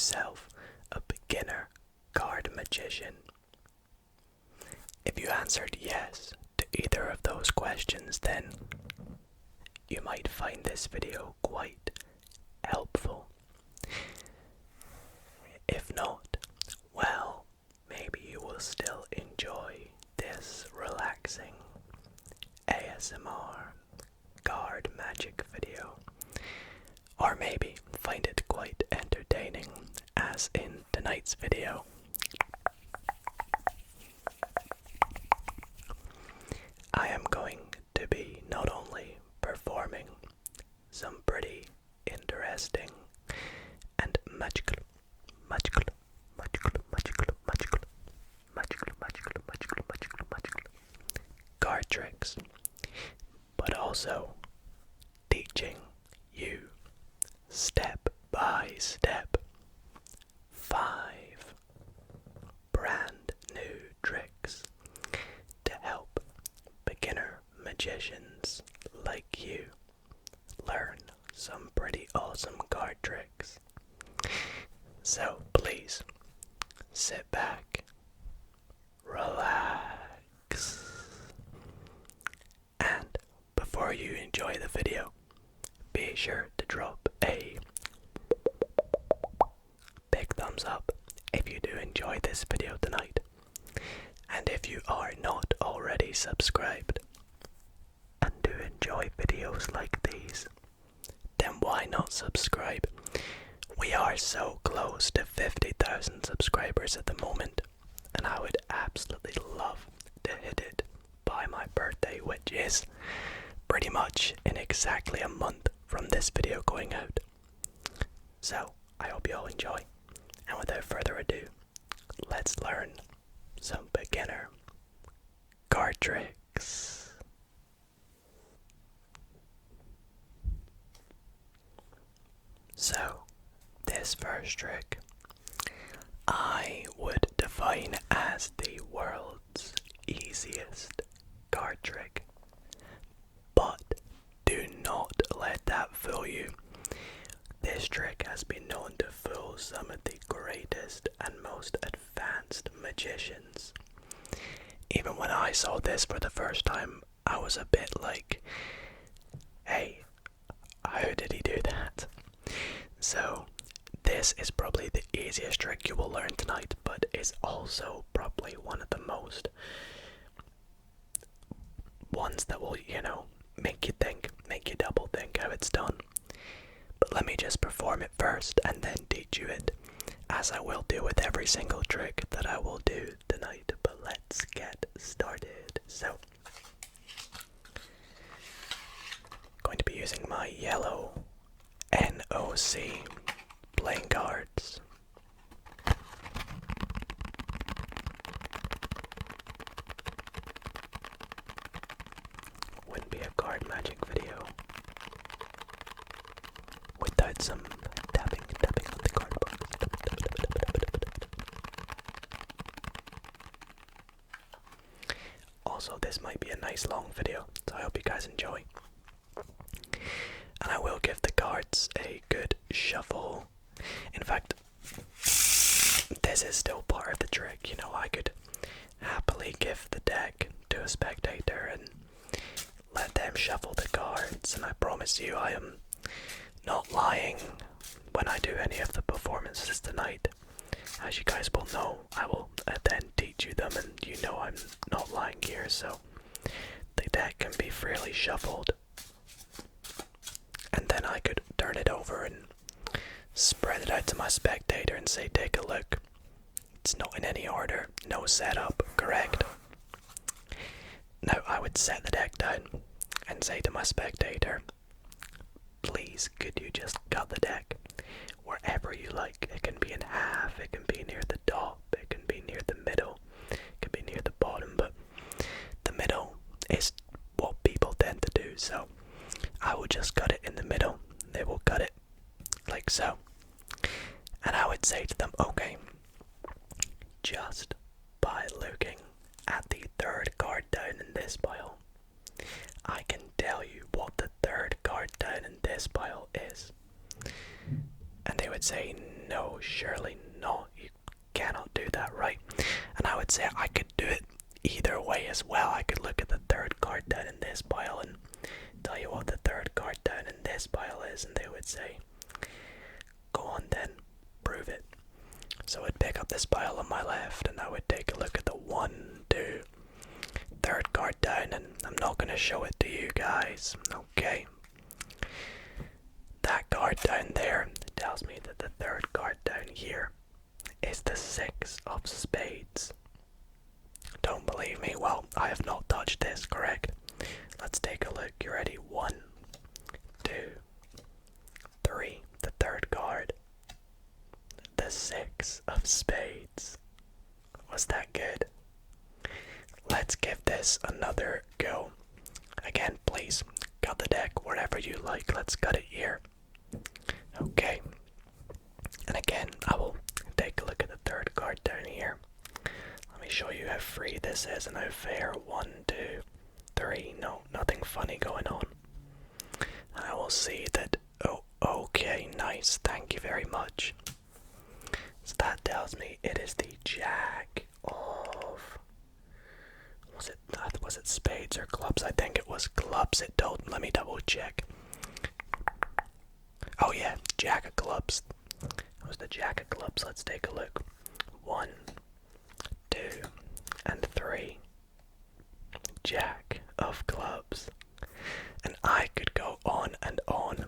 yourself a beginner card magician? If you answered yes to either of those questions, then you might find this video quite helpful. If not, well, maybe you will still enjoy this relaxing ASMR card magic video, or maybe find it quite entertaining, as in tonight's video. I am going to be not only performing some pretty interesting and magical card tricks, but also teaching you step by step 5 brand new tricks to help beginner magicians like you learn some pretty awesome card tricks. So please sit back, relax, and before you enjoy the video, be sure to drop a big thumbs up if you do enjoy this video tonight. And if you are not already subscribed and do enjoy videos like these, then why not subscribe? We are so close to 50,000 subscribers at the moment, and I would absolutely love to hit it by my birthday, which is pretty much in exactly a month from this video going out. So, I hope you all enjoy, and without further ado, let's learn some beginner card tricks. So, this first trick I would define as the world's easiest card trick, but do not let that fool you. This trick has been known to fool some of the greatest and most advanced magicians. Even when I saw this for the first time, I was a bit like, hey, how did he do that? So, this is probably the easiest trick you will learn tonight, but is also probably one of the most ones that will, make you think, make you double think how it's done. But let me just perform it first and then teach you it, as I will do with every single trick that I will do tonight. But let's get started. So, going to be using my yellow NOC playing cards. Wouldn't be a card magic video without some tapping on the card box. Also, this might be a nice long video, so I hope you guys enjoy. And I will give the cards a good shuffle. In fact, this is still part of the trick. I could happily give the deck to a spectator and let them shuffle the cards, and I promise you I am not lying when I do any of the performances tonight. As you guys will know, I will then teach you them, and I'm not lying here, so the deck can be freely shuffled. And then I could turn it over and spread it out to my spectator and say, take a look. It's not in any order, no setup, correct? Now I would set the deck down and say to my spectator, please could you just cut the deck wherever you like. It can be in half, it can be near the top, it can be near the middle, it can be near the bottom, but the middle is what people tend to do, so I will just cut it in the middle. They will cut it like so. And I would say to them, okay, just by looking at the third card down in this pile, I can tell you what the third card down in this pile is. And they would say, no, surely not, you cannot do that, right? And I would say I could do it either way as well. I could look at the third card down in this pile and tell you what the third card down in this pile is, and they would say, go on then, prove it. So I'd pick up this pile on my left and I would take a look at the 1, 2, third card down, and I'm not going to show it to you guys, okay? That card down there tells me that the third card down here is the 6 of spades. Don't believe me? Well, I have not touched this, correct? Let's take a look. You ready? 1, 2, 3. The third card. The 6 of spades. Was that good? Let's give this another go. Again, please, cut the deck wherever you like. Let's cut it here. Okay. And again, I will take a look at the third card down here. Let me show you how free this is and how fair. 1, 2, 3. No, nothing funny going on. I will see that. Oh, okay, nice. Thank you very much. So that tells me it is the jack of. Was it spades or clubs? I think it was clubs. It told. Let me double check. Oh yeah, jack of clubs. It was the jack of clubs. Let's take a look. 1, 2, and 3. Jack of clubs. And I could go on and on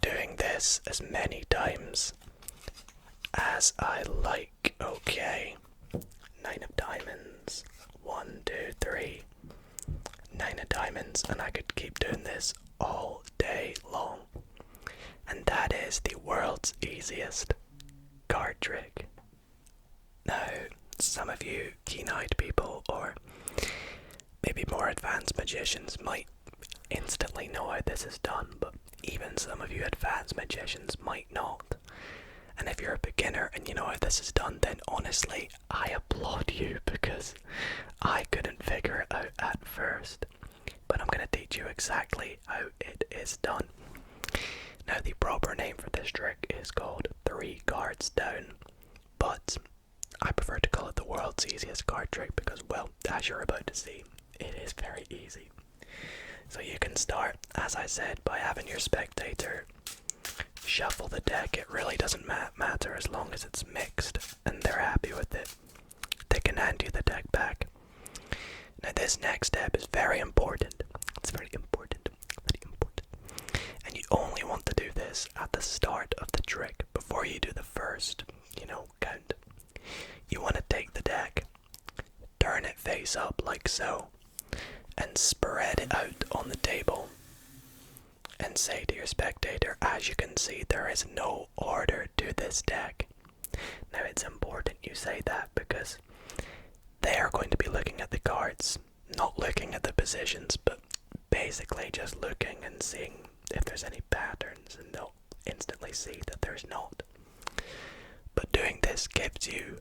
doing this as many times as I like. Okay. 9 of diamonds. 1, 2, 3. 9 of diamonds, and I could keep doing this all day long. And that is the world's easiest card trick. Now, some of you keen-eyed people or maybe more advanced magicians might instantly know how this is done, but even some of you advanced magicians might not. And if you're a beginner and you know how this is done, then honestly, I applaud you, because I couldn't figure it out at first. But I'm going to teach you exactly how it is done. Now, the proper name for this trick is called 3 cards down, but I prefer to call it the world's easiest card trick because, well, as you're about to see, it is very easy. So you can start, as I said, by having your spectator shuffle the deck. It really doesn't matter as long as it's mixed and they're happy with it. They can hand you the deck back. Now this next step is very important. It's very important. Very important. And you only want to do this at the start of the trick, before you do the first, count. You want to take the deck, turn it face up like so, and spread it out on the table. And say to your spectator, as you can see, there is no order to this deck. Now it's important you say that because they are going to be looking at the cards, not looking at the positions, but basically just looking and seeing if there's any patterns, and they'll instantly see that there's not. But doing this gives you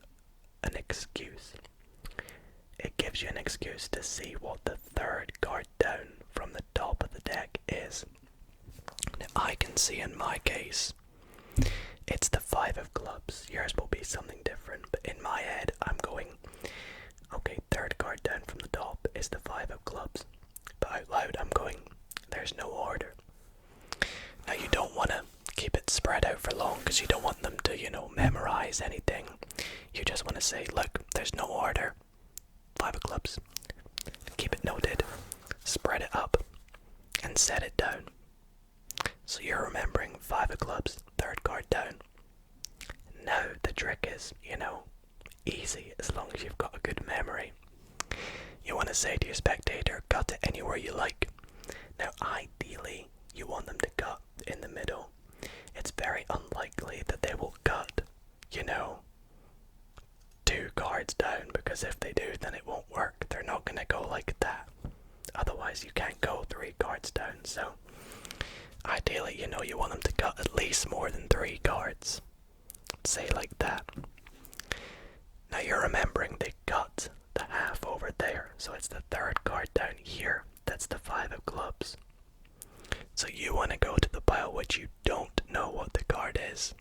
an excuse. It gives you an excuse to see what the third card down from the top of the deck is. Now I can see in my case, it's the 5 of clubs. Yours will be something different, but in my head I'm going, okay, third card down from the top is the 5 of clubs. But out loud I'm going, there's no order. Now you don't want to keep it spread out for long because you don't want them to, memorize anything. You just want to say, look, there's no order. 5 of clubs. Keep it noted. Spread it up and set it down. So you're remembering 5 of clubs, third card down. Now the trick is, easy as long as you've got a good memory. You want to say to your spectator, cut it anywhere you like. Now ideally, you want them to cut in the middle. It's very unlikely that they will cut, 2 cards down, because if they do, then it won't work. They're not going to go like that. Otherwise, you can't go 3 cards down. So ideally, you want them to cut at least more than 3 cards. Say like that. Now you're remembering they cut the half over there, so it's the third card down here. That's the 5 of clubs. So you want to go to the pile which you don't know what the card is.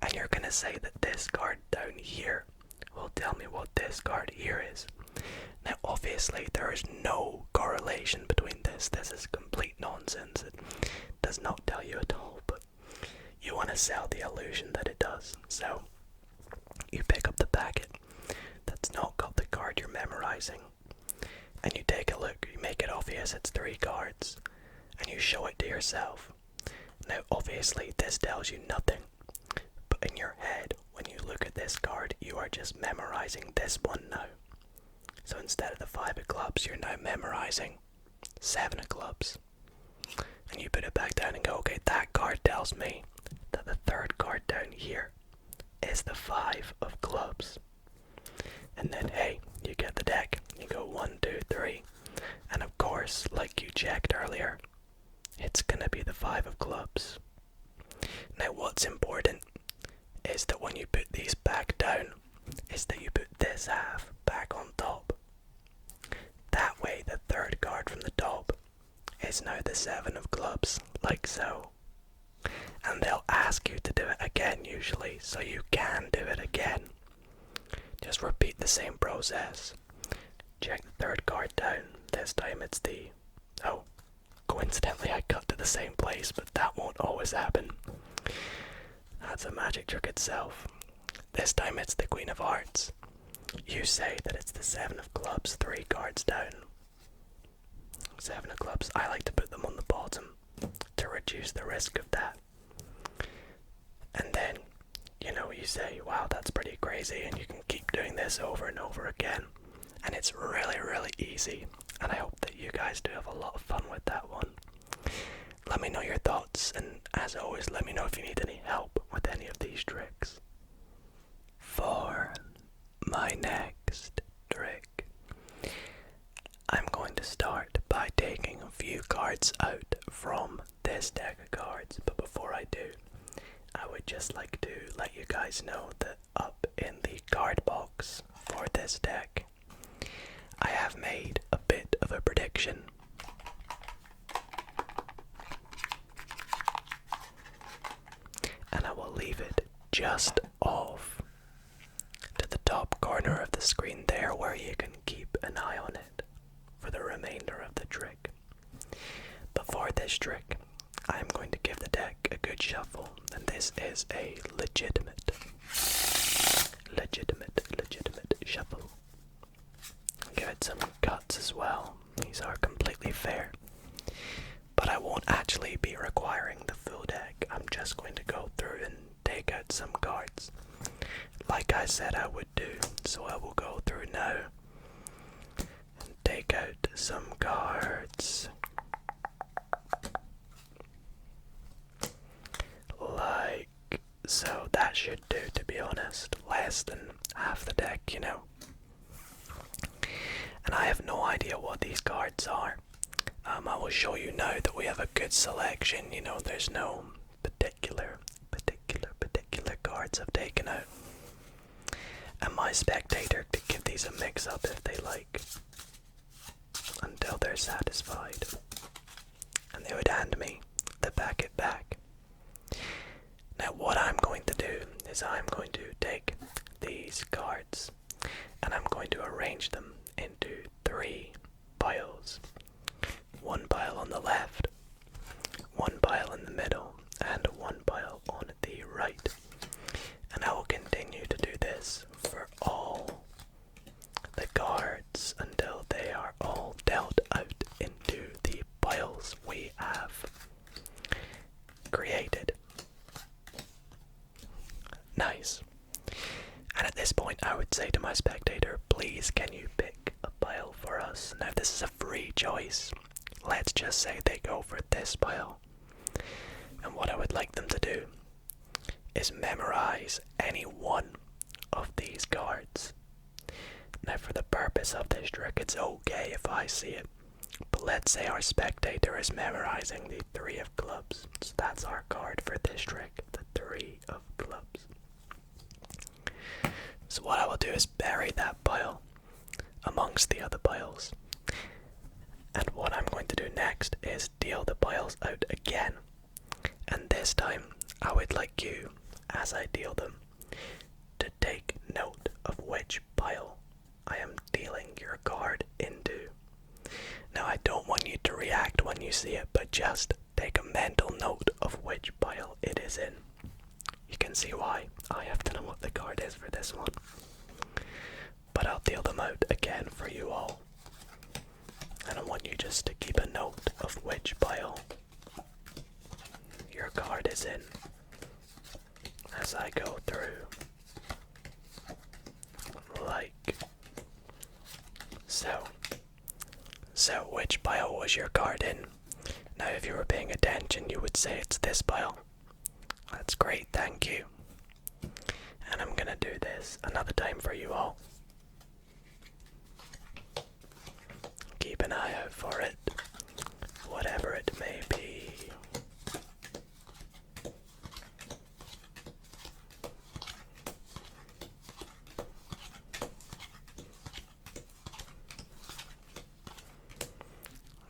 And you're going to say that this card down here will tell me what this card here is. Now obviously there is no correlation between this. This is complete nonsense. It does not tell you at all, but you want to sell the illusion that it does. So you pick up the packet that's not got the card you're memorizing, and you take a look. You make it obvious it's 3 cards, and you show it to yourself. Now obviously this tells you nothing, but in your head when you look at this card you are just memorizing this one now. So instead of the 5 of clubs you're now memorizing 7 of clubs, and you put it back down and go, okay, that card tells me that the 3rd card down here is the 5 of clubs. And then hey, you get the deck, you go 1, 2, 3, and of course, like you checked earlier, it's gonna be the 5 of clubs. Now what's important is that when you put these back down, is that you put this half back on top. That way the 3rd card from the top is now the 7 of clubs, like so. And they'll ask you to do it again usually, so you can do it again. Just repeat the same process. Check the 3rd card down. This time it's the... oh, coincidentally I cut to the same place, but that won't always happen. That's a magic trick itself. This time it's the Queen of Hearts. You say that it's the 7 of clubs 3 cards down. 7 of clubs, I like to put them on the bottom to reduce the risk of that. And then, you know, you say, wow, that's pretty crazy, and you can keep doing this over and over again. And it's really, really easy, and I hope that you guys do have a lot of fun with that one. Let me know your thoughts, and as always, let me know if you need any help with any of these tricks. For my next trick, I'm going to start by taking a few cards out from this deck of cards, but before I do, I would just like to let you guys know that up in the card box for this deck, I have made a bit of a prediction. And I will leave it just off to the top corner of the screen there, where you can keep an eye on it for the remainder of the trick. Before this trick, I'm going to give the deck a good shuffle, and this is a legitimate shuffle. Give it some cuts as well. These are completely fair. But I won't actually be requiring the full deck. I'm just going to go through and take out some cards, like I said I would do. So I will go through now and take out some cards. Like so. That should do, to be honest. Less than half the deck, you know. And I have no idea what these cards are. I will show you now that we have a good selection. You know, there's no particular cards I've taken out. And my spectator could give these a mix up if they like, until they're satisfied. And they would hand me the packet back. Now what I'm going to do is I'm going to take these cards and I'm going to arrange them into 3 piles. 1 pile on the left, 1 pile in the middle, and 1 pile on the right. And I will continue to do this for all the cards until they are all dealt out into the piles we have created. Nice. And at this point I would say to my spectator, please can you pick a pile for us? Now this is a free choice. Let's just say they go for this pile. And what I would like them to do is memorize any one of these cards. Now for the purpose of this trick, it's okay if I see it. But let's say our spectator is memorizing the 3 of clubs. So that's our card for this trick, the 3 of clubs. So what I will do is bury that pile amongst the other piles. And what I'm going to do next is deal the piles out again. And this time, I would like you, as I deal them, to take note of which pile I am dealing your card into. Now, I don't want you to react when you see it, but just take a mental note of which pile it is in. You can see why I have to know what the card is for this one. But I'll deal them out again for you all. And I want you just to keep a note of which pile your card is in as I go through. Like so. So, which pile was your card in? Now, if you were paying attention, you would say it's this pile. That's great, thank you. And I'm gonna do this another time for you all. Keep an eye out for it, whatever it may be.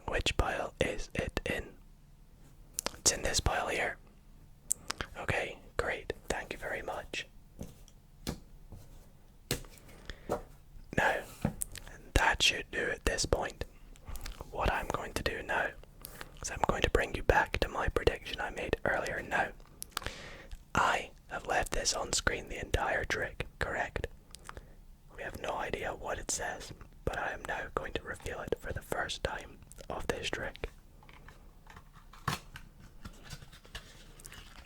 Which pile is it in? It's in this pile here. Okay, great. Thank you very much. Now, that should do at this point. What I'm going to do now is I'm going to bring you back to my prediction I made earlier. Now, I have left this on screen the entire trick, correct? We have no idea what it says, but I am now going to reveal it for the first time of this trick.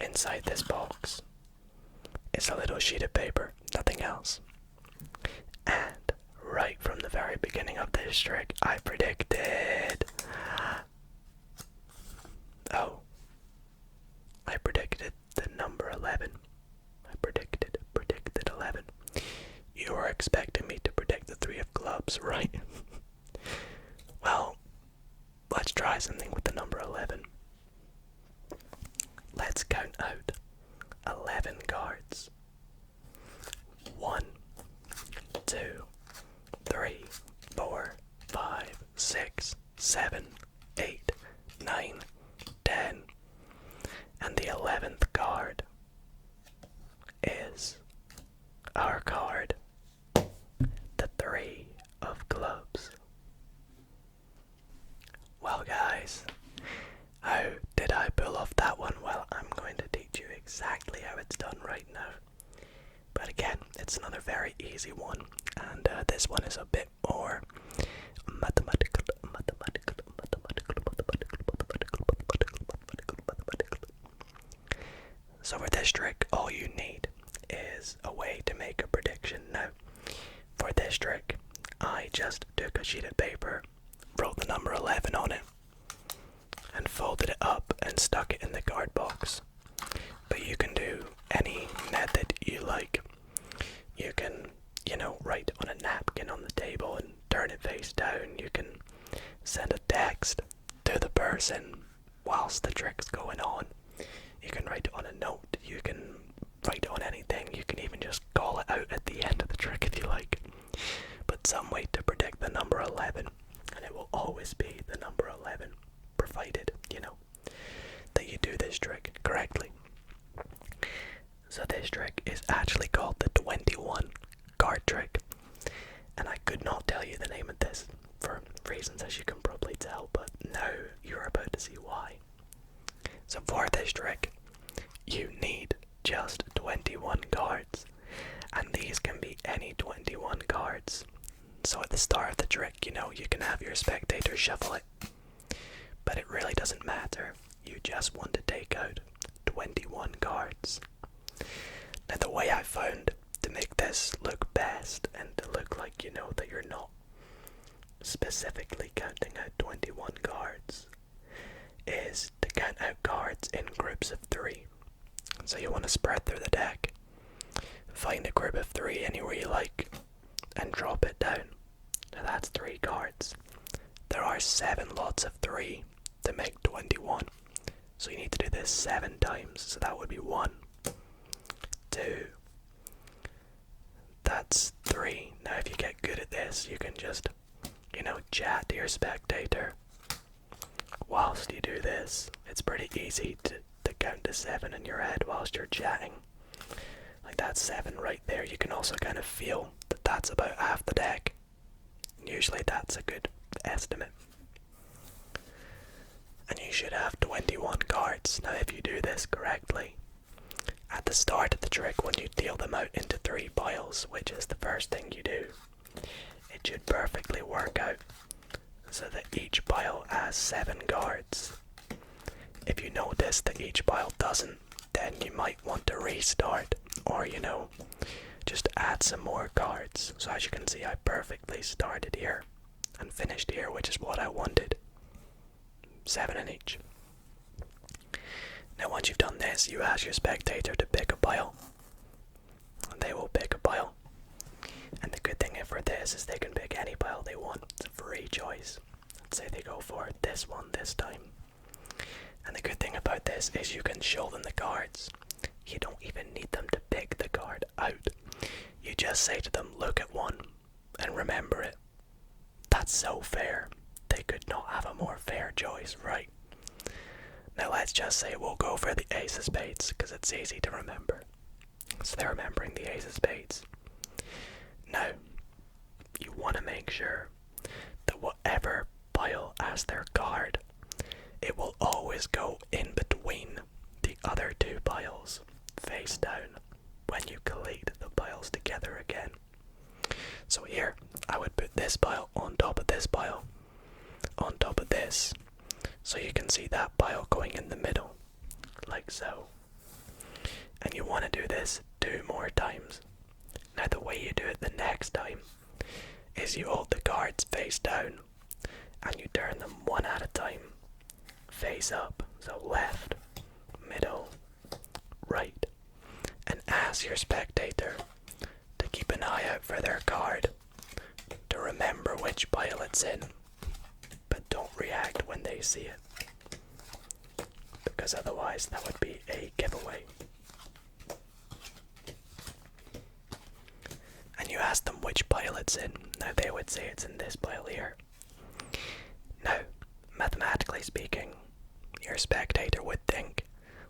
Inside this box is a little sheet of paper, nothing else. And right from the very beginning of this trick, I predicted... Oh. I predicted the number 11. I predicted 11. You were expecting me to predict the 3 of clubs, right? Well, let's try something with the number 11. Let's count out 11 cards. 1, 2, 3, 4, 5, 6, 7, 8, 9, 10. And the 11th card is our card, the 3 of clubs. Well, guys, how did I pull off that one? Well, I'm going to teach you exactly how it's done right now. But again, it's another very easy one, and this one is a bit more mathematical. So for this trick, all you need is a way to make a prediction. Now, for this trick, I just took a sheet of paper, wrote the number 11 on it, and folded it up and stuck it in the card box. But you can do any method you like. You can, write on a napkin on the table and turn it face down. You can send a text to the person whilst the trick's going on. You can write it on a note. You can write it on anything. You can even just call it out at the end of the trick if you like. But some way to predict the number 11, and it will always be the number 11, provided, that you do this trick correctly. So this trick is actually called the 21 card trick, and I could not tell you the name of this for reasons as you can probably tell, but now you're about to see why. So for this trick, you need just 21 cards, and these can be any 21 cards. So at the start of the trick, you can have your spectator shuffle it, but it really doesn't matter. You just want to take out 21 cards. Now, the way I found to make this look best and to look like that you're not specifically counting out 21 cards is to count out cards in groups of 3. So you want to spread through the deck, find a group of 3 anywhere you like, and drop it down. Now that's 3 cards. There are 7 lots of 3 to make 21. So you need to do this 7 times. So that would be 1, 2, that's 3. Now if you get good at this, you can just, chat to your spectator whilst you do this. It's pretty easy to count to 7 in your head whilst you're chatting. Like that's 7 right there. You can also kind of feel that that's about half the deck. Usually that's a good estimate. And you should have 21 cards. Now if you do this correctly, at the start of the trick when you deal them out into 3 piles, which is the first thing you do, it should perfectly work out so that each pile has 7 cards. If you notice that each pile doesn't, then you might want to restart, or just add some more cards. So as you can see, I perfectly started here and finished here, which is what I wanted. 7 in each. Now once you've done this, you ask your spectator to pick a pile. And they will pick a pile. And the good thing for this is they can pick any pile they want. It's a free choice. Let's say they go for this one this time. And the good thing about this is you can show them the cards. You don't even need them to pick the card out. You just say to them, look at one and remember it. That's so fair. They could not have a more fair choice, right? Now let's just say we'll go for the ace of spades because it's easy to remember. So they're remembering the ace of spades. Now, you want to make sure that whatever pile has their card, it will always go in between the other 2 piles, face down, when you collate the piles together again. So here, I would put this pile on top of this pile, on top of this, so you can see that pile going in the middle, like so. And you want to do this 2 more times. Now the way you do it the next time is you hold the cards face down and you turn them one at a time, face up, so left, middle, right, and ask your spectator to keep an eye out for their card, to remember which pile it's in, but don't react when they see it, because otherwise that would be a giveaway. And you ask them which pile it's in. Now they would say it's in this pile here. Now, mathematically speaking, your spectator would think,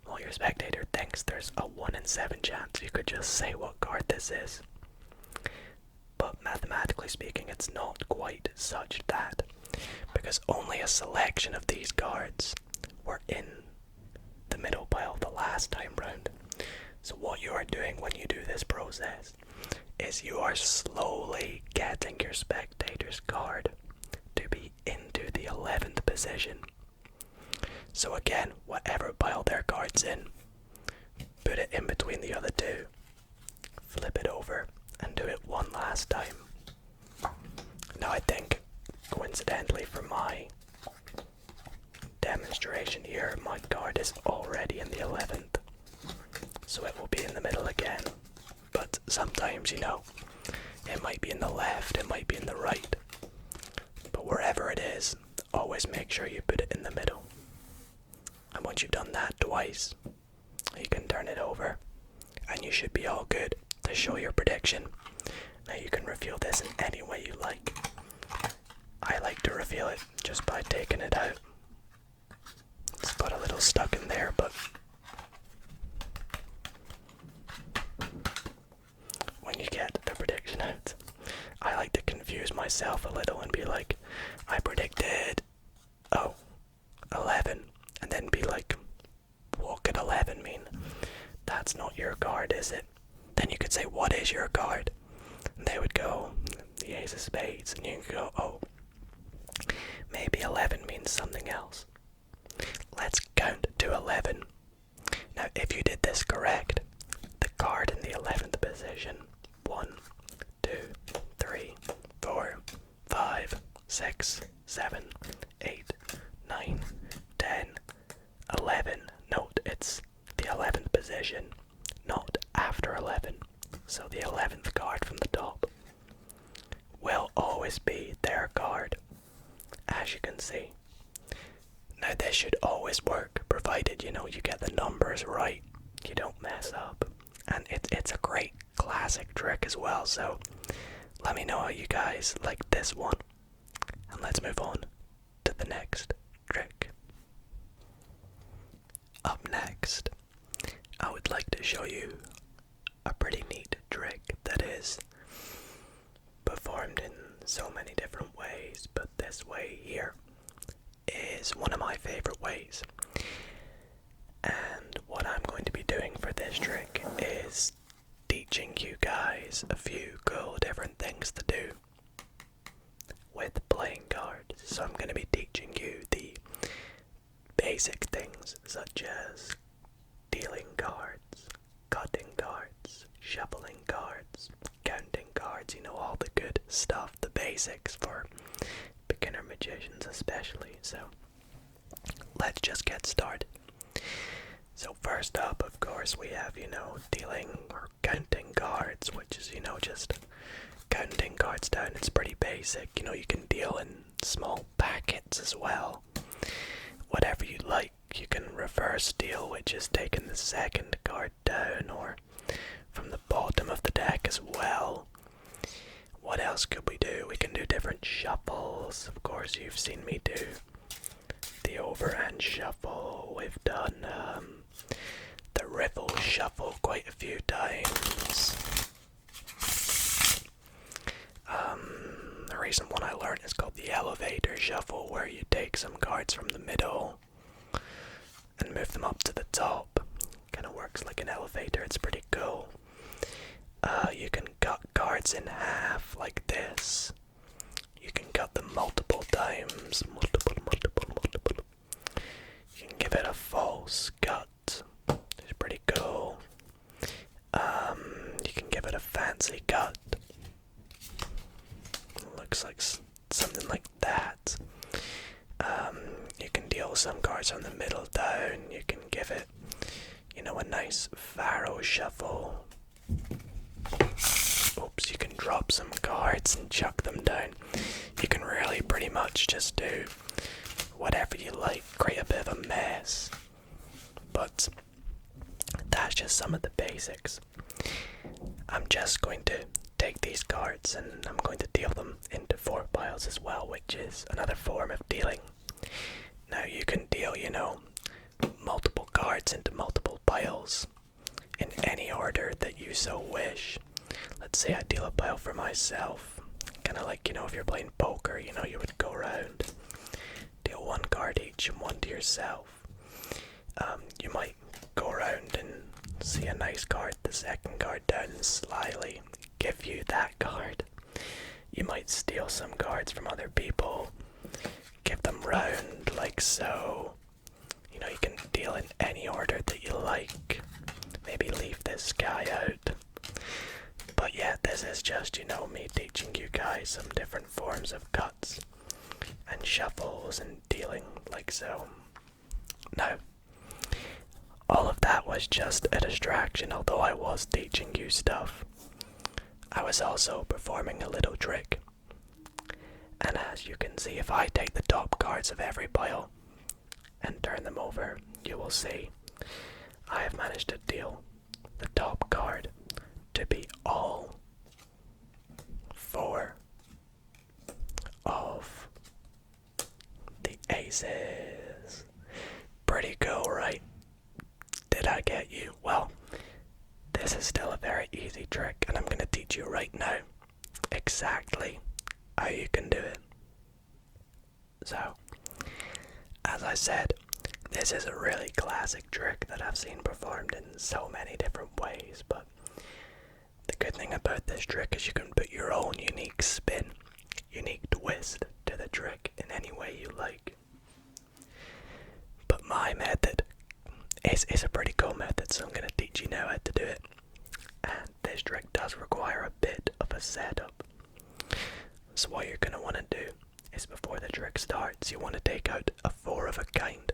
well, your spectator thinks there's a 1 in 7 chance you could just say what card this is. But mathematically speaking, it's not quite such that, because only a selection of these cards were in the middle pile the last time round. So what you are doing when you do this process is you are slowly getting your spectator's card to be into the 11th position. So again, whatever pile their card's in, put it in between the other 2, flip it over, and do it one last time. Now I think, coincidentally for my demonstration here, my card is already in the 11th, so it will be in the middle again. But sometimes, it might be in the left, it might be in the right, but wherever it is, always make sure you put it in the middle. And once you've done that twice, you can turn it over, and you should be all good to show your prediction. Now you can reveal this in any way you like. I like to reveal it just by taking it out. It's got a little stuck in there, but when you get the prediction out, I like to confuse myself a little and be like, I predicted 11, and then be like, what could 11 mean? That's not your card, is it? Then you could say, what is your card? And they would go, the ace of spades, and you could go, maybe 11 means something else. Let's count to 11. Now if you did this correct, the card in the 11th position, 1, 2, 3, 4, 5, 6, 7, 8, 9, 10, 11. Note, it's the 11th position, not after 11. So the 11th card from the top will always be their card, as you can see. Now this should always work, provided you get the numbers right, you don't mess up. And it's a great classic trick as well, so let me know how you guys like this one. And let's move on to the next trick. Up next show you a pretty neat trick that is performed in so many different ways, but this way here is one of my favorite ways. And what I'm going to be doing for this trick is teaching you guys a few cool different things to do with playing cards. So I'm going to be teaching you the basic things such as dealing cards, cutting cards, shuffling cards, counting cards, you know, all the good stuff, the basics for beginner magicians especially. So let's just get started. So first up, of course, we have, you know, dealing or counting cards, which is, you know, just counting cards down. It's pretty basic. You know, you can deal in small packets as well. Whatever you like. You can reverse deal, which is taking the second card down, or from the bottom of the deck as well. What else could we do? We can do different shuffles. Of course, you've seen me do the overhand shuffle. We've done the riffle shuffle quite a few times. The recent one I learned is called the elevator shuffle, where you take some cards from the middle and move them up to the top. Kind of works like an elevator. It's pretty cool. You can cut cards in half like this. You can cut them multiple times. Multiple. You can give it a false cut. It's pretty cool. You can give it a fancy cut. Looks like something like that. You can deal some cards on the middle down. You can give it, you know, a nice faro shuffle. Oops, you can drop some cards and chuck them down. You can really pretty much just do whatever you like, create a bit of a mess. But that's just some of the basics. I'm just going to take these cards and I'm going to deal them into 4 piles as well, which is another form of dealing. Now you can deal, you know, multiple cards into multiple piles in any order that you so wish. Let's say I deal a pile for myself. Kind of like, you know, if you're playing poker, you know, you would go around, deal 1 card each and 1 to yourself. You might go around and see a nice card, the second card down, and slyly give you that card. You might steal some cards from other people, give them round like so. You know, you can deal in any order that you like. Maybe leave this guy out. But yeah, this is just, you know, me teaching you guys some different forms of cuts and shuffles and dealing like so. Now, all of that was just a distraction. Although I was teaching you stuff, I was also performing a little trick. And as you can see, if I take the top cards of every pile and turn them over, you will see I have managed to deal the top card to be all 4 of the aces. Pretty cool, right? Did I get you? Well, this is still a very easy trick, and I'm going to teach you right now exactly how you can do it. So, as I said, this is a really classic trick that I've seen performed in so many different ways, but the good thing about this trick is you can put your own unique spin, unique twist to the trick in any way you like. But my method is a pretty cool method, so I'm going to teach you now how to do it. And this trick does require a bit of a setup. So what you're going to want to do is, before the trick starts, you want to take out a 4 of a kind.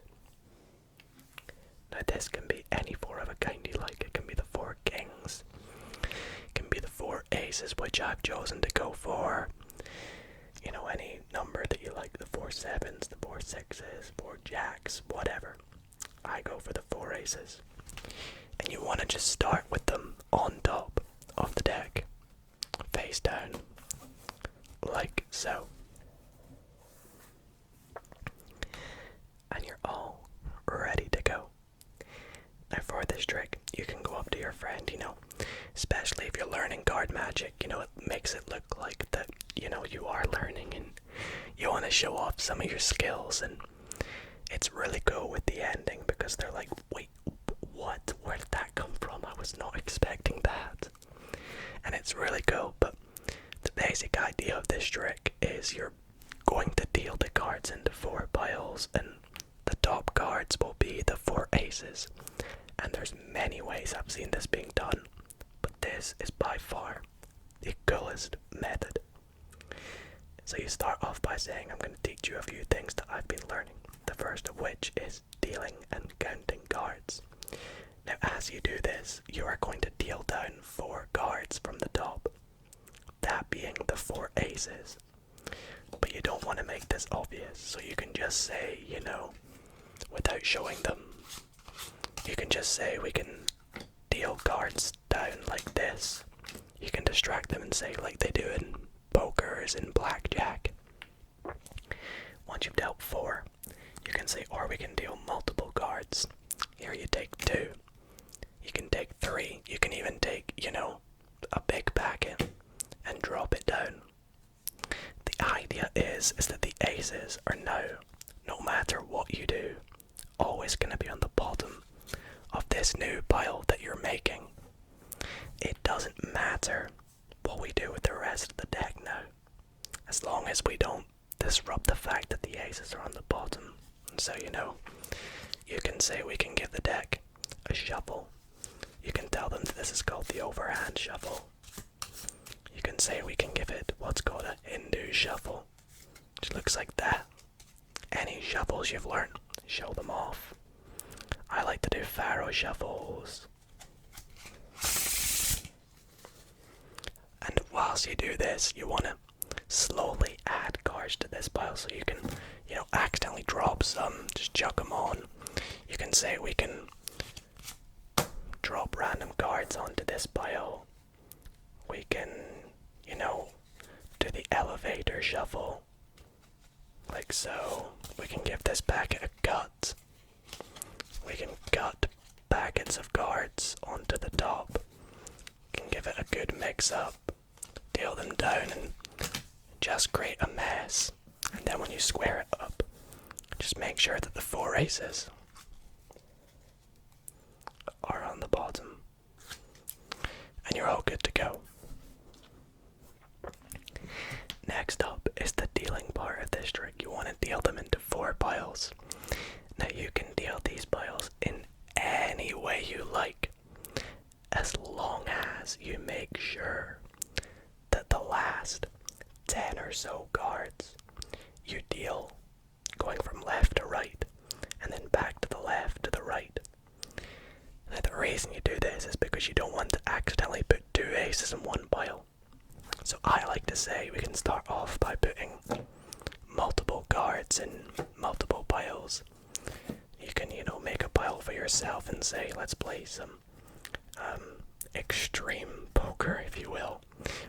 Now this can be any 4 of a kind you like. It can be the 4 kings. It can be the 4 aces, which I've chosen to go for. You know, any number that you like, the 4 sevens, the 4 sixes, 4 jacks, whatever. I go for the 4 aces. And you want to just start with them on top of the deck, face down, like so. And you're all ready to go. Now for this trick, you can go up to your especially if you're learning card magic, you know, it makes it look like that, you know, you are learning and you want to show off some of your skills. And it's really cool with the ending because they're like, wait, what? Where did that come from? I was not expecting that. And it's really cool, but the basic idea of this trick is you're going to deal the cards into 4 piles, and the top cards will be the 4 aces. And there's many ways I've seen this being done, but this is by far the coolest method. So you start off by saying, I'm going to teach you a few things that I've been learning. The first of which is dealing and counting cards. Now as you do this, you are going to deal down 4 cards from the top, that being the 4 aces. But you don't want to make this obvious, so you can just say, you know, without showing them, you can just say we can deal cards down like this. You can distract them and say like they do in poker, as in blackjack. Once you've dealt 4, you can say, or we can deal multiple cards. Here you take 2, you can take 3, you can even take, you know, a big packet and drop it down. The idea is that the aces are now, no matter what you do, always going to be on the bottom of this new pile that you're making. It doesn't matter what we do with the rest of the deck now, as long as we don't disrupt the fact that the aces are on the bottom. So, you know, you can say we can give the deck a shuffle. You can tell them that this is called the overhand shuffle. You can say we can give it what's called a Hindu shuffle, which looks like that. Any shuffles you've learned, show them off. I like to do pharaoh shuffles. And whilst you do this, you want to slowly add cards to this pile so you can, you know, accidentally drop some, just chuck them on. You can say we can drop random cards onto this pile. We can, you know, do the elevator shuffle, like so. We can give this packet a cut. We can cut packets of cards onto the top. We can give it a good mix up, deal them down and just create a mess. And then when you square it up, just make sure that the 4 aces are on the bottom. And you're all good to go. Next up is the dealing part of this trick. You want to deal them into 4 piles. Now you can deal these piles in any way you like, as long as you make sure that the last 10 or so cards you deal going from left to right, and then back to the left to the right. Now the reason you do this is because you don't want to accidentally put 2 aces in one pile. So I like to say we can start off by putting multiple cards in multiple piles. You can, you know, make a pile for yourself and say, let's play some extreme poker, if you will,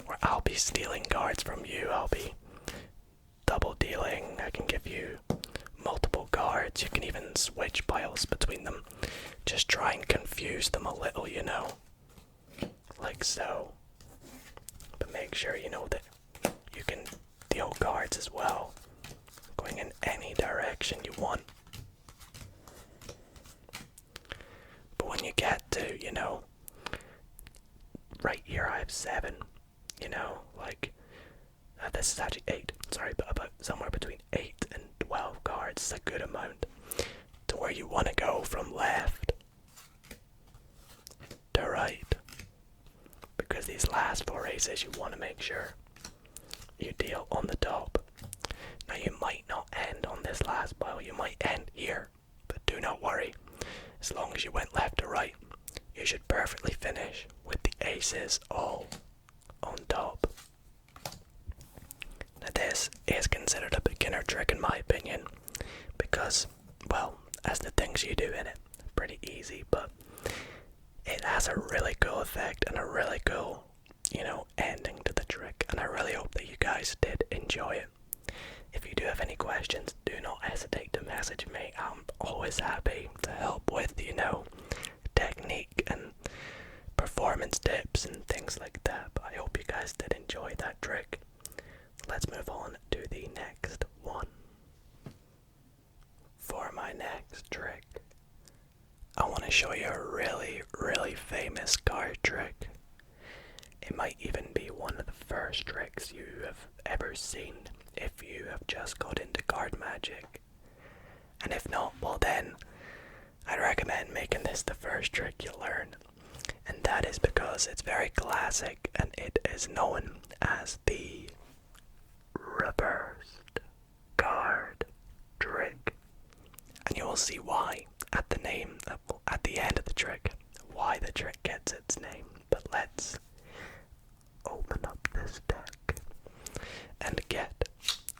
where I'll be stealing cards from you. I'll be double dealing. I can give you multiple cards. You can even switch piles between them. Just try and confuse them a little, you know, like so. But make sure you know that you can deal cards as well, going in any direction you want. But when you get to, you know, right here I have 7, you know, like, this is actually 8, sorry, but about somewhere between 8 and 12 cards is a good amount to where you want to go from left to right. Because these last 4 aces, you want to make sure you deal on the top. Now you might not end on this last pile, you might end here, but do not worry. As long as you went left to right, you should perfectly finish with the aces all on top. Now this is considered a beginner trick in my opinion, because, well, as the things you do in it, pretty easy, but it has a really cool effect and a really cool, you know, ending to the trick, and I really hope that you guys did enjoy it. If you do have any questions, do not hesitate to message me. I'm always happy to help with, you know, technique and performance tips and things show you a really famous card trick. It might even be one of the first tricks you have ever seen if you have just got into card magic. And if not, well then, I'd recommend making this the first trick you learn. And that is because it's very classic and it is known as the reversed card trick. And you will see why at the end of the trick, why the trick gets its name. But let's open up this deck and get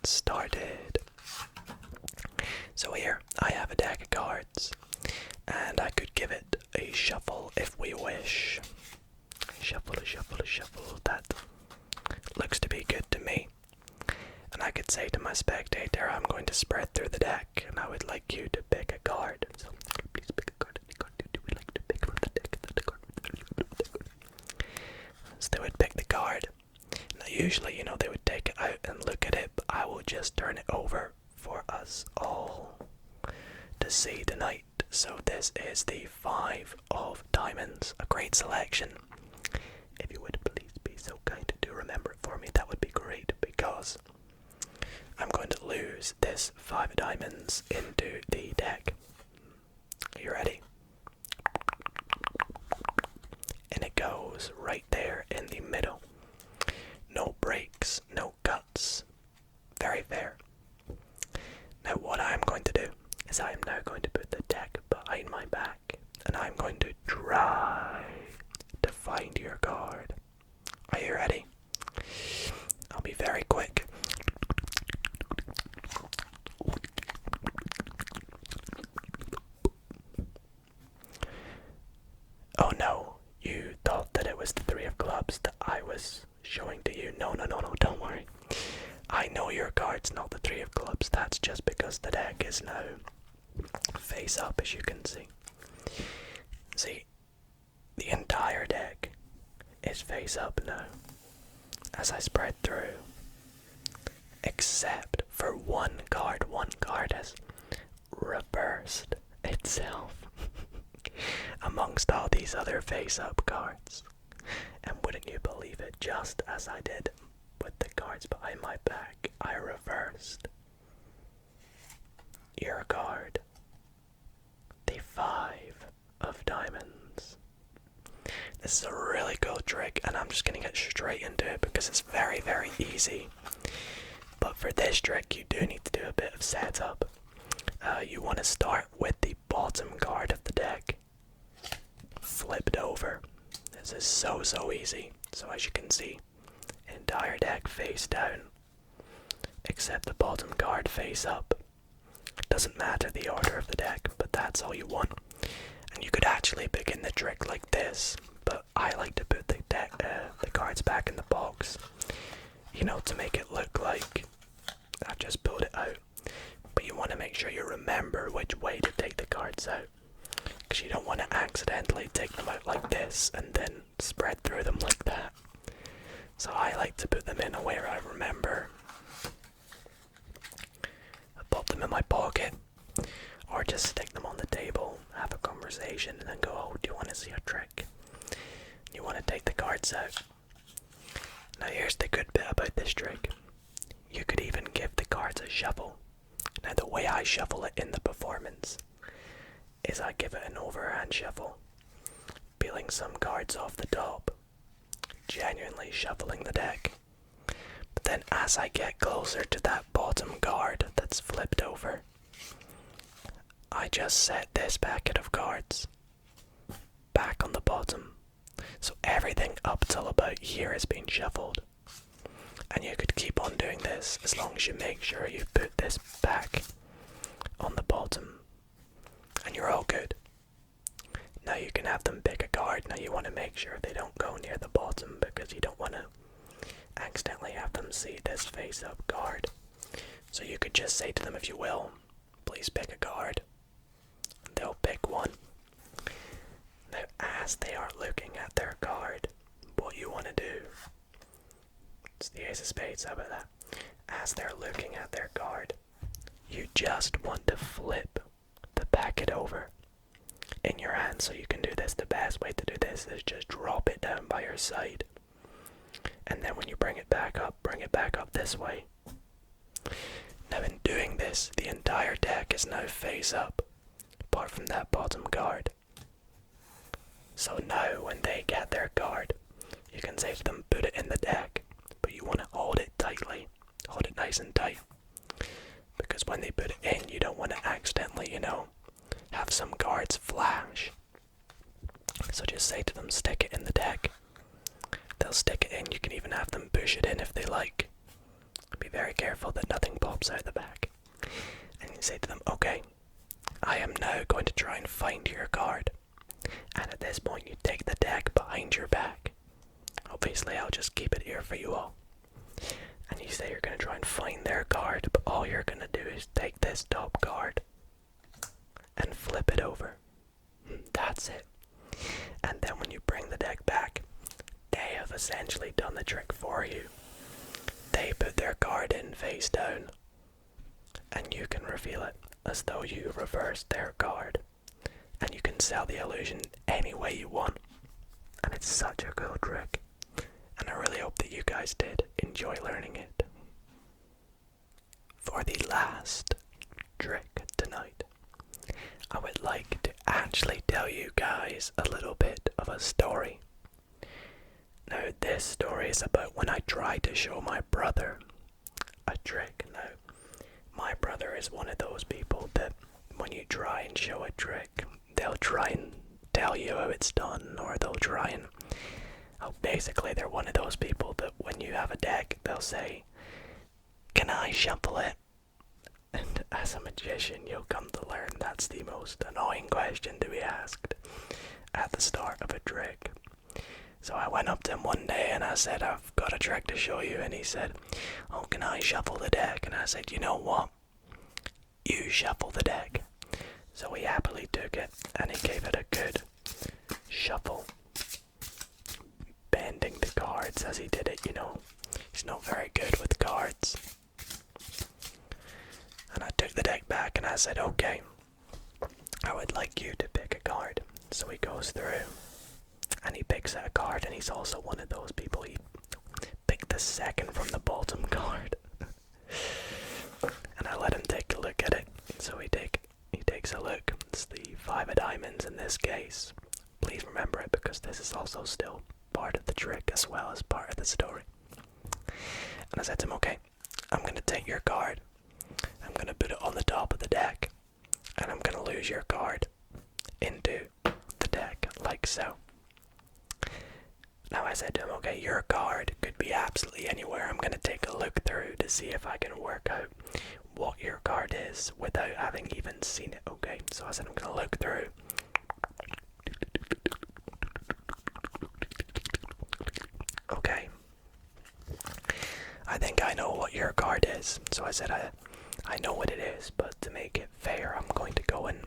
started. So here I have a deck of cards, and I could give it a shuffle if we wish. Shuffle. That looks to be good to me. And I could say to my spectator, I'm going to spread through the deck, and I would like you to pick a card. So please pick a card. Any card you would like to pick from the deck. So they would pick the card. Now usually, they would take it out and look at it, but I will just turn it over for us all to see tonight. So this is the 5 of diamonds, a great selection. If you would please be so kind to remember it for me, that would be great, because I'm going to lose this 5 of diamonds into the deck. Are you ready? And it goes right there in the middle. No breaks, no cuts. Very fair. Now what I'm going to do is I am now going to put the deck behind my back, and I'm going to try to find your card. Are you ready? I'll be very quick. Oh no, you thought that it was the 3 of clubs that I was showing to you. No, don't worry. I know your card's not the 3 of clubs. That's just because the deck is now face up, as you can see. See, the entire deck is face up now as I spread through, except for one card. One card has reversed itself amongst all these other face up cards. And wouldn't you believe it, just as I did with the cards behind my back, I reversed your card, the 5 of diamonds. This is a really cool trick, and I'm just going to get straight into it because it's very easy. But for this trick, you do need to do a bit of setup. You want to start with the bottom card of the deck flipped over. This is so easy. So as you can see, entire deck face down, except the bottom card face up. Doesn't matter the order of the deck, but that's all you want. And you could actually begin the trick like this, but I like to put the cards back in the box, to make it look like I've just pulled it out. But you want to make sure you remember which way to take the cards out, because you don't want to accidentally take them out like this and then spread through them like that. So I like to put them in where I remember. I pop them in my pocket, or just stick them on the table, have a conversation, and then go, oh, do you want to see a trick? You want to take the cards out. Now here's the good bit about this trick. You could even give the cards a shuffle. Now the way I shuffle it in the performance is I give it an overhand shuffle, peeling some cards off the top, genuinely shuffling the deck. But then as I get closer to that bottom card that's flipped over, I just set this packet of cards back on the bottom. So everything up till about here has been shuffled. And you could keep on doing this as long as you make sure you put this back on the bottom. And you're all good. Now you can have them pick a card. Now you want to make sure they don't go near the bottom, because you don't want to accidentally have them see this face up card. So you could just say to them, if you will, please pick a card. They'll pick one. Now as they are looking at their card, what you want to do, it's the Ace of Spades, how about that? As they're looking at their card, you just want to flip the packet over in your hand, so you can do this. The best way to do this is just drop it down by your side. And then when you bring it back up this way. Now in doing this, the entire deck is now face up, apart from that bottom card. So now when they get their card, you can say to them, put it in the deck, but you want to hold it tightly, hold it nice and tight. Because when they put it in, you don't want to accidentally, have some cards flash. So just say to them, stick it in the deck. They'll stick it in. You can even have them push it in if they like. Be very careful that nothing pops out the back. And you say to them, okay, I am now going to try and find your card. And at this point you take the deck behind your back. Obviously I'll just keep it here for you all. And you say you're going to try and find their card, but all you're going to do is take this top card and flip it over. That's it. And then when you bring the deck back, they have essentially done the trick for you. They put their card in face down, and you can reveal it as though you reversed their card. And you can sell the illusion any way you want. And it's such a cool trick. And I really hope that you guys did enjoy learning it. For the last trick tonight, I would like to actually tell you guys a little bit of a story. Now this story is about when I tried to show my brother a trick. Now, my brother is one of those people that when you try and show a trick, they'll try and tell you how it's done, or they'll try and... basically they're one of those people that when you have a deck, they'll say, can I shuffle it? And as a magician, you'll come to learn that's the most annoying question to be asked at the start of a trick. So I went up to him one day and I said, I've got a trick to show you. And he said, oh, can I shuffle the deck? And I said, you know what? You shuffle the deck. So he happily took it and he gave it a good shuffle, bending the cards as he did it, He's not very good with cards. And I took the deck back and I said, okay, I would like you to pick a card. So he goes through and he picks out a card, and he's also one of those people, he picked the second from the bottom card. And I let him take a look at it. So he takes a look. It's the 5 of diamonds in this case. Please remember it, because this is also still part of the trick as well as part of the story. And I said to him, okay, I'm going to take your card, I'm going to put it on the top of the deck, and I'm going to lose your card into the deck, like so. Now I said to him, okay, your card could be absolutely anywhere. I'm going to take a look through to see if I can work out what your card is without having even seen it, okay? So I said, I'm going to look through. Okay. I think I know what your card is. So I said, I know what it is, but to make it fair, I'm going to go and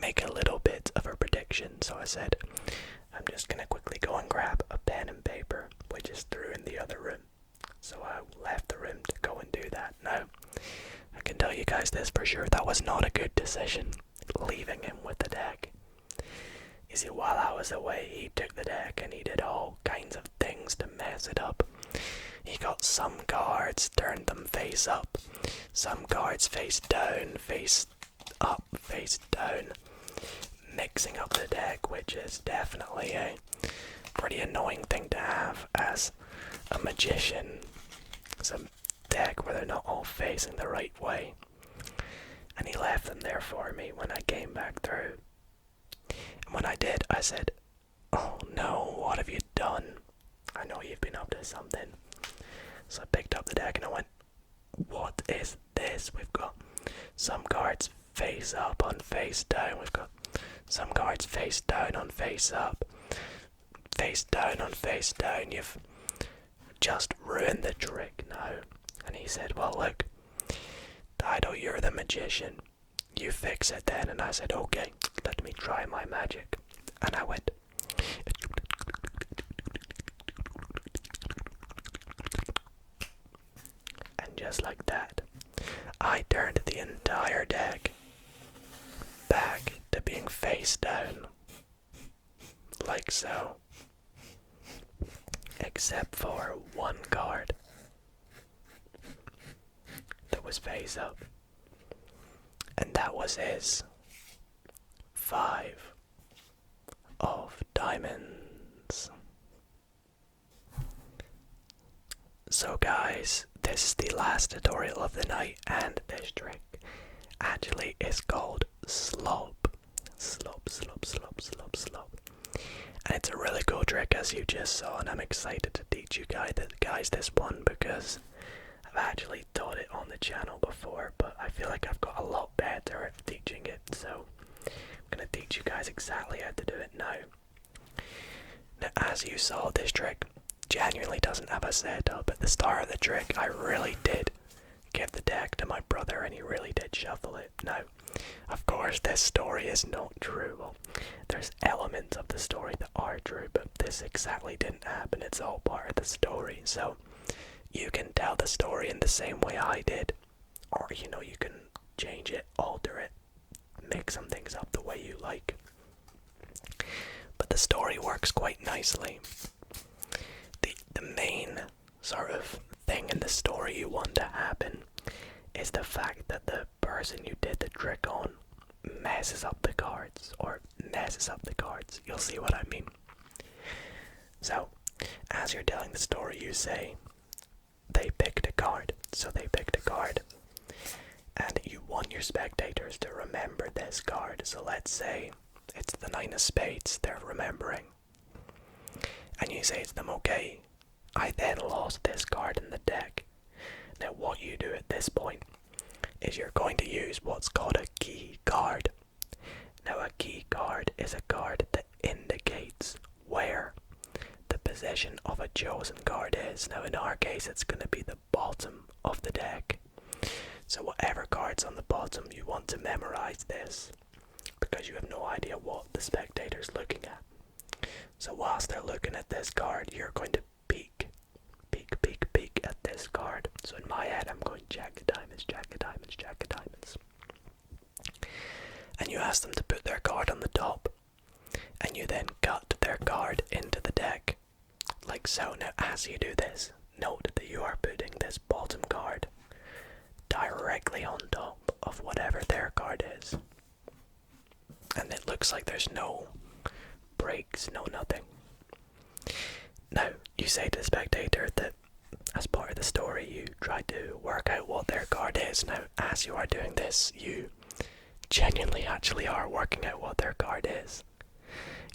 make a little bit of a prediction. So I said, I'm just going to quickly go and grab a pen and paper, which is through in the other room. So I left the room to go and do that. Now, I can tell you guys this for sure, that was not a good decision, leaving him with the deck. You see, while I was away, he took the deck and he did all kinds of things to mess it up. He got some cards, turned them face up, some cards face down, face up, face down, mixing up the deck, which is definitely a pretty annoying thing to have as a magician. It's a deck where they're not all facing the right way. And he left them there for me when I came back through. And when I did, I said, oh no, what have you done? I know you've been up to something. So I picked up the deck and I went, what is this? We've got some cards face up on face down. We've got some cards face down on face up. Face down on face down. You've just ruined the trick now. And he said, well look, Dido, you're the magician. You fix it then. And I said, okay, let me try my magic. And I went. And just like that, I turned the entire deck back to being face face down, like so, except for one card that was face up, and that was his 5 of diamonds. So guys, this is the last tutorial of the night, and this trick actually is called SLOP. SLOP, SLOP, SLOP, SLOP, SLOP. And it's a really cool trick, as you just saw, and I'm excited to teach you guys this one because I've actually taught it on the channel before, but I feel like I've got a lot better at teaching it, so I'm going to teach you guys exactly how to do it now. Now, as you saw, this trick genuinely doesn't have a setup. At the start of the trick, I really did give the deck to my brother, and he really did shuffle it. Now, of course, this story is not true. Well, there's elements of the story that are true, but this exactly didn't happen. It's all part of the story, so you can tell the story in the same way I did, or you can change it, alter it, make some things up the way you like. But the story works quite nicely. The main sort of thing in the story you want to happen is the fact that the person you did the trick on messes up the cards, or messes up the cards. You'll see what I mean. So, as you're telling the story, you say, they picked a card. So they picked a card, and you want your spectators to remember this card. So let's say it's the 9 of spades they're remembering. And you say to them, okay, I then lost this card in the deck. Now what you do at this point is you're going to use what's called a key card. Now a key card is a card that indicates where the position of a chosen card is. Now in our case it's going to be the bottom of the deck. So whatever card's on the bottom, you want to memorize this, because you have no idea what the spectator's looking at. So whilst they're looking at this card, you're going to peek at this card. So in my head I'm going jack of diamonds, jack of diamonds, jack of diamonds. And you ask them to put their card on the top, and you then cut their card into the deck, like so. Now as you do this, note that you are putting this bottom card directly on top of whatever their card is. And it looks like there's no breaks, no nothing. Now, you say to the spectator that as part of the story you try to work out what their card is. Now, as you are doing this, you genuinely actually are working out what their card is.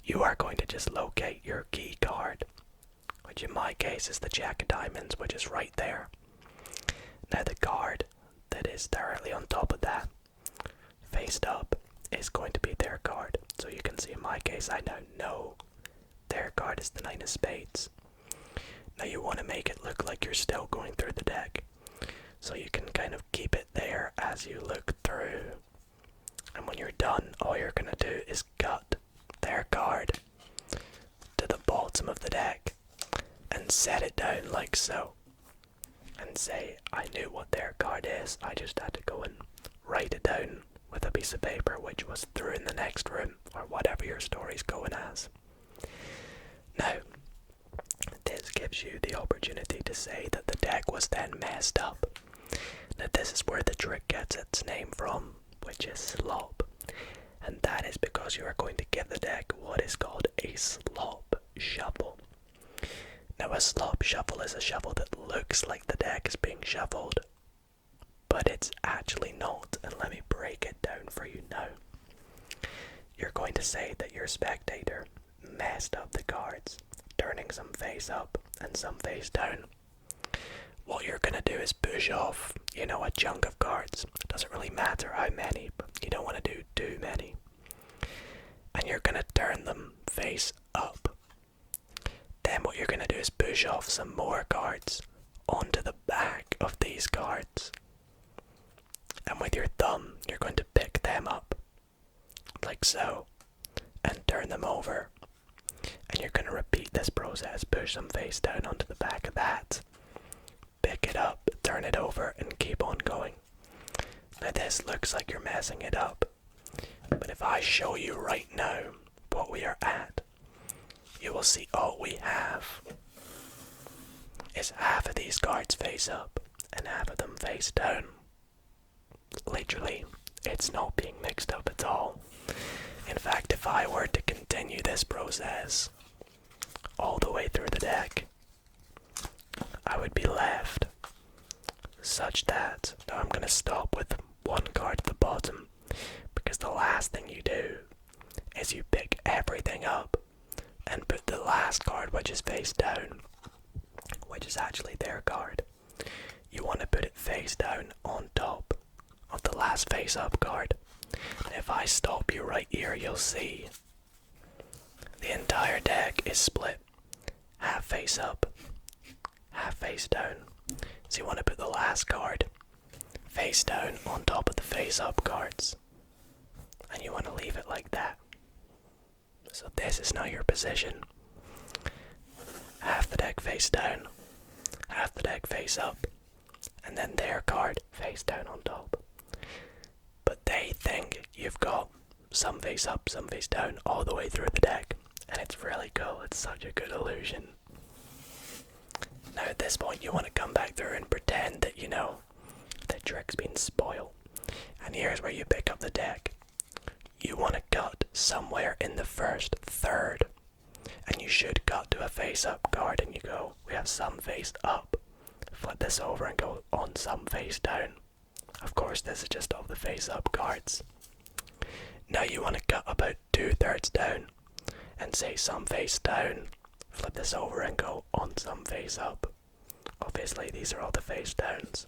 You are going to just locate your key card, which in my case is the jack of diamonds, which is right there. Now the card that is directly on top of that, faced up, is going to be their card. So you can see in my case I now know their card is the 9 of spades. Now you want to make it look like you're still going through the deck, so you can kind of keep it there as you look through. And when you're done, all you're going to do is cut their card to the bottom of the deck and set it down like so. And say, I knew what their card is, I just had to go and write it down with a piece of paper, which was through in the next room, or whatever your story's going as. Now, this gives you the opportunity to say that the deck was then messed up. Now this is where the trick gets its name from, which is SLOP. And that is because you are going to give the deck what is called a SLOP shuffle. Now a SLOP shuffle is a shuffle that looks like the deck is being shuffled, but it's actually not, and let me break it down for you now. You're going to say that your spectator messed up the cards, turning some face up and some face down. What you're going to do is push off, a chunk of cards. It doesn't really matter how many, but you don't want to do too many. And you're going to turn them face up. Then what you're going to do is push off some more cards onto the back of these cards. And with your thumb, you're going to pick them up, like so, and turn them over. And you're going to repeat this process, push them face down onto the back of that, pick it up, turn it over, and keep on going. Now this looks like you're messing it up, But if I show you right now what we are at, you will see all we have is half of these cards face up and half of them face down. Literally, it's not being mixed up at all. In fact, if I were to continue this process all the way through the deck, I would be left such that, now I'm going to stop with one card at the bottom, because the last thing you do is you pick everything up and put the last card, which is face down, which is actually their card. You want to put it face down on top of the last face up card. And if I stop you right here, you'll see the entire deck is split half face up, half face down. So you want to put the last card face down on top of the face up cards, and you want to leave it like that. So this is now your position. Half the deck face down, half the deck face up, and then their card face down on top. But they think you've got some face up, some face down all the way through the deck, and it's really cool. It's such a good illusion. Now at this point you want to come back through and pretend that you know the trick's been spoiled. And here's where you pick up the deck. You want to cut somewhere in the first third, and you should cut to a face up card, and you go, we have some face up. Flip this over and go on some face down. Of course, this is just all the face up cards. Now you want to cut about 2/3 down and say some face down. Flip this over and go on some face up. Obviously, these are all the face downs.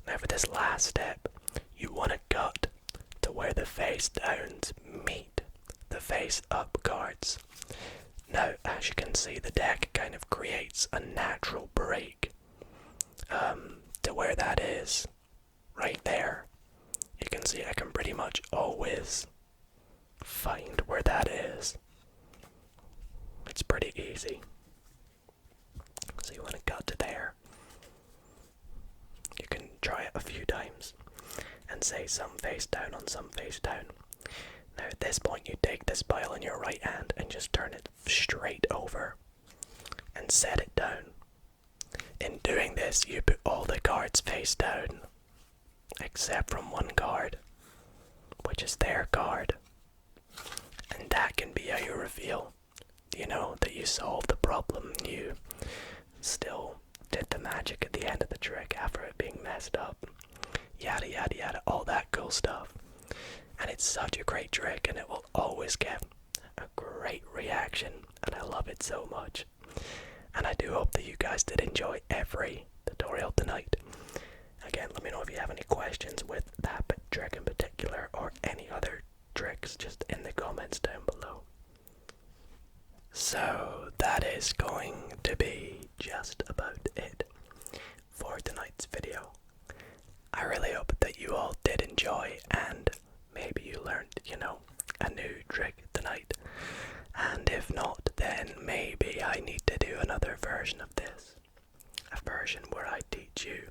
Now for this last step, you want to cut to where the face downs meet the face up cards. Now, as you can see, the deck kind of creates a natural break to where that is. Right there. You can see I can pretty much always find where that is. It's pretty easy. So you want to cut to there. You can try it a few times and say some face down on some face down. Now at this point you take this pile in your right hand and just turn it straight over and set it down. In doing this, you put all the cards face down except from one card, which is their card. And that can be how you reveal, you know, that you solved the problem. You still did the magic at the end of the trick after it being messed up. Yada yada yada, all that cool stuff. And it's such a great trick, and it will always get a great reaction, and I love it so much. And I do hope that you guys did enjoy every tutorial tonight. Again, let me know if you have any questions with that trick in particular, or any other tricks, just in the comments down below. So that is going to be just about it for tonight's video. I really hope that you all did enjoy, and maybe you learned, you know, a new trick tonight. And if not, then maybe I need to do another version of this. A version where I teach you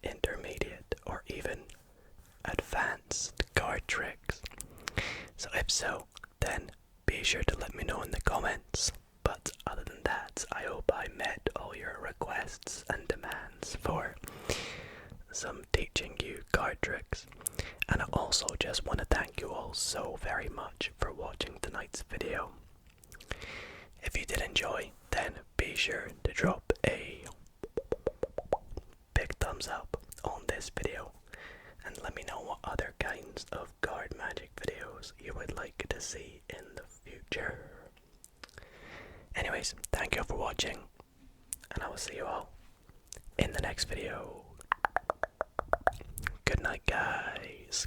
intermediate or even advanced card tricks. So if so, then be sure to let me know in the comments. But other than that, I hope I met all your requests and demands for some teaching you card tricks. And I also just want to thank you all so very much for watching tonight's video. If you did enjoy, then be sure to drop a big thumbs up on this video, and let me know what other kinds of card magic videos you would like to see in the future. Anyways, thank you for watching, and I will see you all in the next video. Good night, guys.